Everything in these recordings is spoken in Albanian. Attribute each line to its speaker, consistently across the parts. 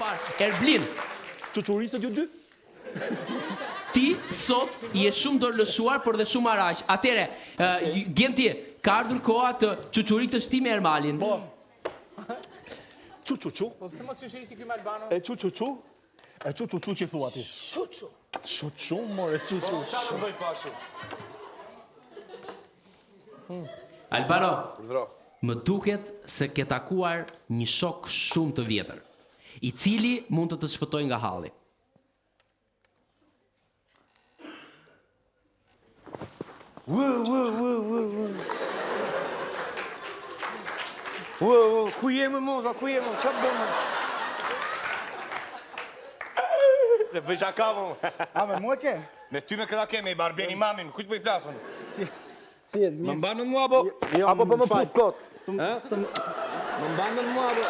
Speaker 1: parë. Erblin.
Speaker 2: Çuçurisët ju dy?
Speaker 1: Ti sot je shumë dorëlëshuar, por dhe shumë araq. Atere, Genti, ka ardhur koha të çuçuritës ti me Ermalin.
Speaker 2: Po. Çu.
Speaker 3: Po se mos çuçuri si ky me Albano.
Speaker 2: E çu. E çu që thua ti. Çu, more çu.
Speaker 3: Çfarë bëj pashi?
Speaker 1: Albano,
Speaker 3: Urdhro.
Speaker 1: më duket se ke takuar një shok shumë të vjetër, i cili mund të shpëtojë nga halli.
Speaker 3: Ku jemi moza, ku jemi? Çfarë bëmë? Se bëj shaka mo.
Speaker 4: A me mua ke?
Speaker 3: Me ty me këta kemi, i barbeni mamin, kujt po i flasën?
Speaker 4: Si e
Speaker 3: Më
Speaker 4: mirë.
Speaker 3: mbanë mua apo?
Speaker 4: Jo,
Speaker 3: Apo po më
Speaker 4: fal.
Speaker 3: put kot? Më mbanë mua apo?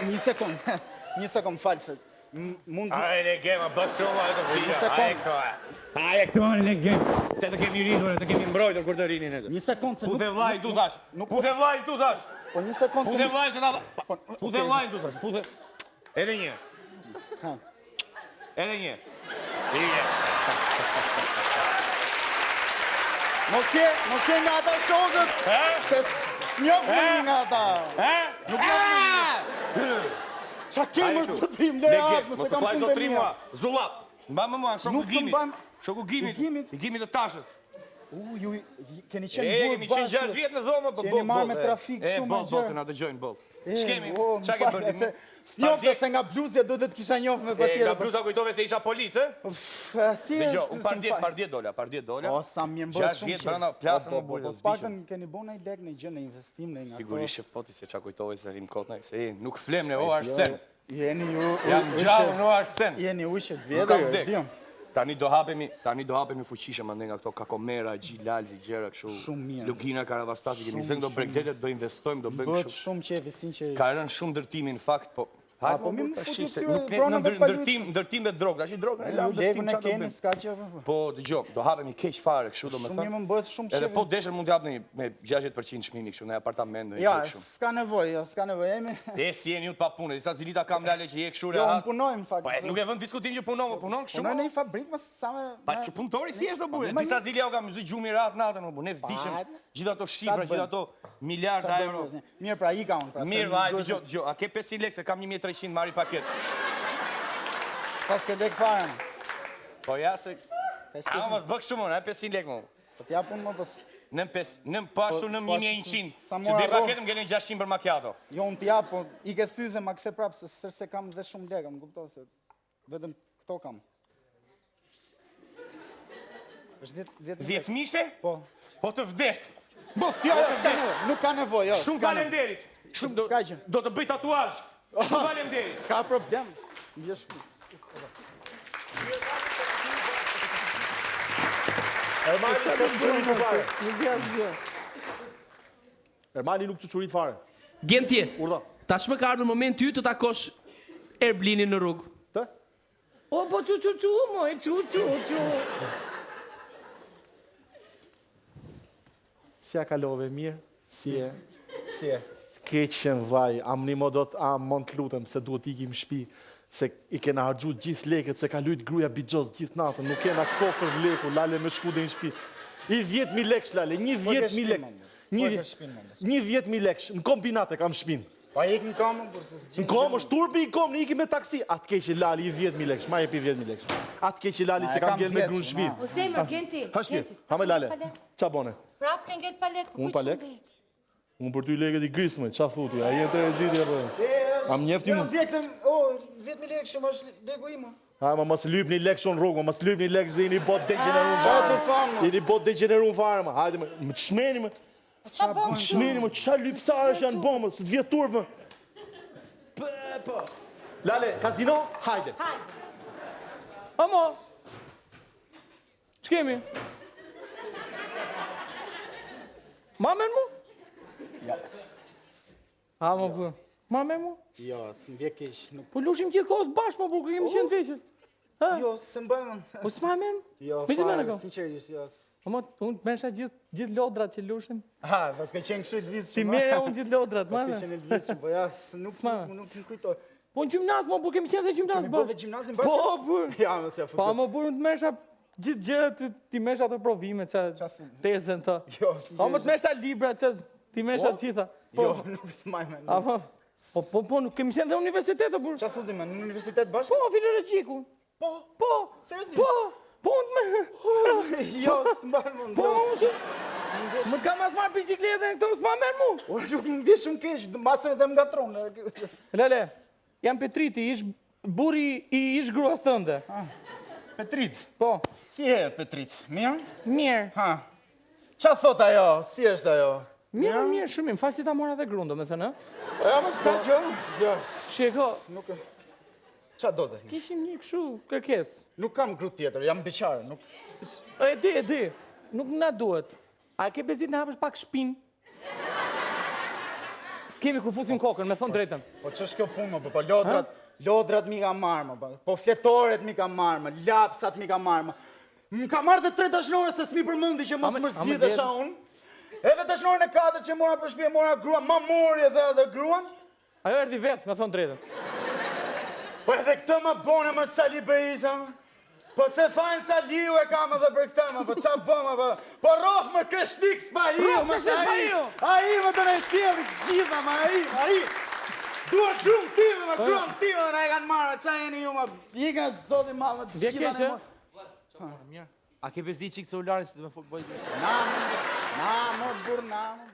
Speaker 4: Një sekund. Një sekund, falë se mund...
Speaker 3: Ajde gema, bëtë shumë, ajde të
Speaker 4: Një
Speaker 3: vija,
Speaker 4: sekund.
Speaker 3: ajde këto. Ajde këto, ajde gema. Se të kemi rritur, të kemi mbrojtur kur të rinin e të.
Speaker 4: Një sekund se
Speaker 3: Puthe vlajnë tu thash. Puthe vlajnë tu thash.
Speaker 4: Po një sekund
Speaker 3: Puthe
Speaker 4: se...
Speaker 3: vlajnë se ta... Puthe vlajnë tu thash. Puthe... Edhe një.
Speaker 4: Ha.
Speaker 3: Edhe një. Ije.
Speaker 4: Mos je nga ata shokët, se s'njofën nga ata. Qa kemë është zotrim, le atë, mëse kam punë të mija.
Speaker 3: Zullap. Mba më mua, shoku
Speaker 4: Nuk të
Speaker 3: Gimit.
Speaker 4: mban-
Speaker 3: Shoku Gimit.
Speaker 4: Gimit?
Speaker 3: I Gimit të Tashës.
Speaker 4: Ju keni
Speaker 3: E,
Speaker 4: qenë burë
Speaker 3: kemi qenë 6 vjetë në dhomë, po
Speaker 4: Qeni marrë me trafik shumë
Speaker 3: me
Speaker 4: e
Speaker 3: gjë. E,
Speaker 4: gjë.
Speaker 3: na dëgjojnë boll.
Speaker 4: E,
Speaker 3: Shkemi,
Speaker 4: o,
Speaker 3: qa
Speaker 4: më
Speaker 3: ke
Speaker 4: falë,
Speaker 3: bërë?
Speaker 4: se s'njofë se nga bluzja do të të kisha njofë me pa
Speaker 3: E, nga
Speaker 4: tjetër.
Speaker 3: bluza kujtove se isha policë,
Speaker 4: Si
Speaker 3: Dhe
Speaker 4: e...
Speaker 3: gjo, unë par 10 dola.
Speaker 4: O, sa më jenë bërë
Speaker 3: 6
Speaker 4: shumë
Speaker 3: vjetë brenda plasën më burë.
Speaker 4: Po paktën keni bo në i lek në gjë në investim në nga
Speaker 3: Sigurisht që poti se qa kujtove se rim kot në, se nuk flem në o Arsen.
Speaker 4: Jeni ju...
Speaker 3: Jam gjallë në Arsen.
Speaker 4: Jeni ushët
Speaker 3: Nuk kam
Speaker 4: vjetër,
Speaker 3: vdek.
Speaker 4: dion.
Speaker 3: Tani do hapemi fuqishëm ande nga këto kakomera, gjilalzi, gjera kështu.
Speaker 4: Shumë mirë.
Speaker 3: Lugina, Karavastasi, kemi zënë do bregdetet, do investojmë, do bëjmë
Speaker 4: Bëhet
Speaker 3: kështu.
Speaker 4: shumë qefi, sinqerisht.
Speaker 3: Ka rënë shumë ndërtimi në fakt, po...
Speaker 4: po mi më futu këtyre
Speaker 3: Nuk ne
Speaker 4: pronave
Speaker 3: në
Speaker 4: paluç.
Speaker 3: ndërtim dhe drogë, tash i drogën e
Speaker 4: Ju
Speaker 3: lam
Speaker 4: levën
Speaker 3: ndërtim
Speaker 4: e
Speaker 3: çfarë do
Speaker 4: keni,
Speaker 3: bëjmë.
Speaker 4: s'ka që...
Speaker 3: Po dëgjoj, do hapemi keq fare kështu
Speaker 4: Shumë
Speaker 3: domethënë.
Speaker 4: mirë më bëhet shumë
Speaker 3: Edhe
Speaker 4: qefi.
Speaker 3: po deshën mund t'jap me 60% çmimi kështu në apartament në
Speaker 4: Ja,
Speaker 3: gjë kështu.
Speaker 4: s'ka nevojë, s'ka nevojë. Jemi...
Speaker 3: Si jeni ju pa punë, disa zilita kam lale që je kështu
Speaker 4: Jo, unë
Speaker 3: rehat.
Speaker 4: punoj, në fakt.
Speaker 3: Po nuk e vën diskutim që punon, po punon kështu.
Speaker 4: Punoj në një fabrikë, mas sa me...
Speaker 3: Pa që punëtori thjesht do bure.
Speaker 4: ma
Speaker 3: Disa
Speaker 4: një-
Speaker 3: zilja u kam zy gjumi rehat natën, po ne vdishim. Gjithë ato shifra, gjithë ato miliarda euro.
Speaker 4: Mirë, pra i ka unë. Pra,
Speaker 3: Mirë, vaj, dëgjoj, a ke 500 lekë se kam 1300 marri paket.
Speaker 4: Pas ke lek fare.
Speaker 3: Po ja se
Speaker 4: Ka
Speaker 3: a
Speaker 4: shkesh.
Speaker 3: mos bëk shumë, a 500 lekë më.
Speaker 4: Po t'ja punë më pës.
Speaker 3: Nëm pashu nëm
Speaker 4: Po,
Speaker 3: 1100.
Speaker 4: sa
Speaker 3: Që
Speaker 4: mora
Speaker 3: dhe
Speaker 4: rroh.
Speaker 3: paketëm gjenin 600 për macchiato.
Speaker 4: Jo, unë t'ja, po i ke thyze ma këse prapë, se sërse kam dhe shumë lekë, më kupto se vetëm këto kam. është 10
Speaker 3: 10 mishe?
Speaker 4: Po.
Speaker 3: Po të vdes.
Speaker 4: Mos, jo, s'ka nevojë, nuk ka nevojë, jo.
Speaker 3: Shumë
Speaker 4: s'ka nevojë.
Speaker 3: falenderit. Shumë do
Speaker 4: S'ka gjë.
Speaker 3: do të bëj tatuazh. Shumë falenderit.
Speaker 4: S'ka problem. Jesh...
Speaker 2: Ermani s'ka çuçurit fare.
Speaker 4: Nuk vjen gjë.
Speaker 2: Ermani nuk çuçurit fare.
Speaker 1: Genti,
Speaker 2: Urdha.
Speaker 1: tashmë ka ardhur momenti ty të takosh Erblinin në rrugë.
Speaker 2: Të?
Speaker 3: O, po çu, moj, çu.
Speaker 2: Si ja kalove mirë? Si e?
Speaker 4: Si e?
Speaker 2: Keqen vaj, am një modot, mund të lutem se duhet ikim shpi, se i kena harxhu gjithë lekët, se ka lujt gruja bigjoz gjithë natën, nuk kena kohë për leku, lale me shku dhe në shpi. I 10.000 lekë lale, 10.000 lekë. 10.000 lekë, në kombinate kam shpin.
Speaker 4: Pa ik në kamë, kur se s'gjim...
Speaker 2: Në kom, është turpi i kom, në iki me taksi. Atë keqe lali i 10.000 lekë, ma jepi 10.000 lekë. Atë keqe lali se kam gjerë me grunë shpin.
Speaker 5: O zemër, Genti.
Speaker 2: Ha shpirë, ha me lale, qa bone?
Speaker 5: Prap ke ngel pa lekë,
Speaker 2: Unë pa lekë? Unë për ty lekët i grisme, qa thuti, a jenë të e zidi apo? Am njefti mu?
Speaker 4: 10.000 lekë shumë është legu ima.
Speaker 2: Ha, ma mos lyp një lekë shonë rrugë, ma mos lyp një lekë se jeni bot degeneru në
Speaker 4: Qa të
Speaker 2: farë.
Speaker 4: thamë, ma?
Speaker 2: Jeni bot degeneru në farë, ma. Hajde, më të shmeni, më.
Speaker 5: Qa bëm
Speaker 2: Më të shmeni, më. Qa lypsarë është janë bomë, së të vjetë turpë, më. Po. Lale, kazino, hajde.
Speaker 3: Amo. Ç'kemi? Mamen mu?
Speaker 4: Ja,
Speaker 3: Amo po. Mamen mu?
Speaker 4: jo, s'më vje keq, nuk...
Speaker 3: Po lushim gjithë kohës bashkë, po kur kemi qenë veçën.
Speaker 4: Jo, se më bëjmë...
Speaker 3: Po s'mamen?
Speaker 4: Jo,
Speaker 3: Me të
Speaker 4: fare,
Speaker 3: merë,
Speaker 4: sinqerisht, jo.
Speaker 6: Unë të mesha gjithë lodrat që lushin.
Speaker 4: Ha, pas ka qenë kështu i lvizshëm.
Speaker 6: Ti merja unë gjithë lodrat,
Speaker 4: Pas ka
Speaker 6: madhe.
Speaker 4: qenë i lvizshëm, po ja, nuk më kujtoj.
Speaker 6: Po në gjimnaz, po kemi qenë dhe gjimnaz,
Speaker 4: Kemi
Speaker 6: po.
Speaker 4: bërë dhe gjimnazin
Speaker 6: Po,
Speaker 4: bashkë?
Speaker 6: bur.
Speaker 4: Ja, mos ja
Speaker 6: Pa,
Speaker 4: futbol.
Speaker 6: më burë të mesha gjithë gjërat, ti mesha të provime, që
Speaker 4: thunë?
Speaker 6: tezën të.
Speaker 4: Jo, si
Speaker 6: Pa, më të mesha libra, që ti mesha të gjitha.
Speaker 4: Jo, nuk të maj me.
Speaker 6: Apo, po, kemi qenë dhe universitet, burë.
Speaker 4: Qa thuti me, në universitet bashkë?
Speaker 6: Po, filologjiku.
Speaker 4: Po,
Speaker 6: Po,
Speaker 4: seriozisht?
Speaker 6: po, unë me...
Speaker 4: Jo, së mbarë më
Speaker 6: Po,
Speaker 4: ndosë.
Speaker 6: më të kam as marrë bicikletën këto, s'ma merë mu.
Speaker 4: O, nuk më bje shumë kesh, masën edhe më gatronë.
Speaker 6: Lele, jam Petriti, ish buri i ish gruas tënde.
Speaker 4: Petrit,
Speaker 6: Po,
Speaker 4: si e Petrit, mirë?
Speaker 6: mirë.
Speaker 4: Ha, qa thot ajo, si është ajo?
Speaker 6: Mirë, shumë mirë. Falë si ta mora dhe grundo, me thënë,
Speaker 4: Po ja, më s'ka që, jo,
Speaker 6: shiko,
Speaker 4: nuk e... Qa do të një?
Speaker 6: kishim një këshu kërkes.
Speaker 4: Nuk kam gru tjetër, jam beqare, nuk...
Speaker 6: E di, nuk na duhet. A ke bezit në hapësh pak shpin? S'kemi ku fusim kokën, me thonë drejtën.
Speaker 4: Po që është kjo punë, më, po lodrat mi ka marrë, më, po fletoret mi ka marrë, më, lapsat mi ka marrë, më. Më ka marrë dhe 3 dashnore se s'mi përmëndi që mos mërzit dhe sha unë. Edhe dashnoren e 4 që mora për shpje, mora grua, ma mori edhe gruan.
Speaker 6: Ajo erdi vetë, me thonë drejtën.
Speaker 4: Po edhe këtë më bone më Sali Berisha, më. Po se fajnë Saliu e kam edhe për këtë, më, po qa bëma, po rohë më kështik s'pa hiu, më se aji më të nëjstjeli të gjitha, më aji. Duar grumë time, më grumë time, në e kanë marrë, qa jeni ju, më jika zoti ma, më të
Speaker 6: Vje
Speaker 4: gjitha
Speaker 6: keqe?
Speaker 4: në më.
Speaker 3: A ke bezdi qikë celularin si të me futbol?
Speaker 4: Na, më burë, na, më burë.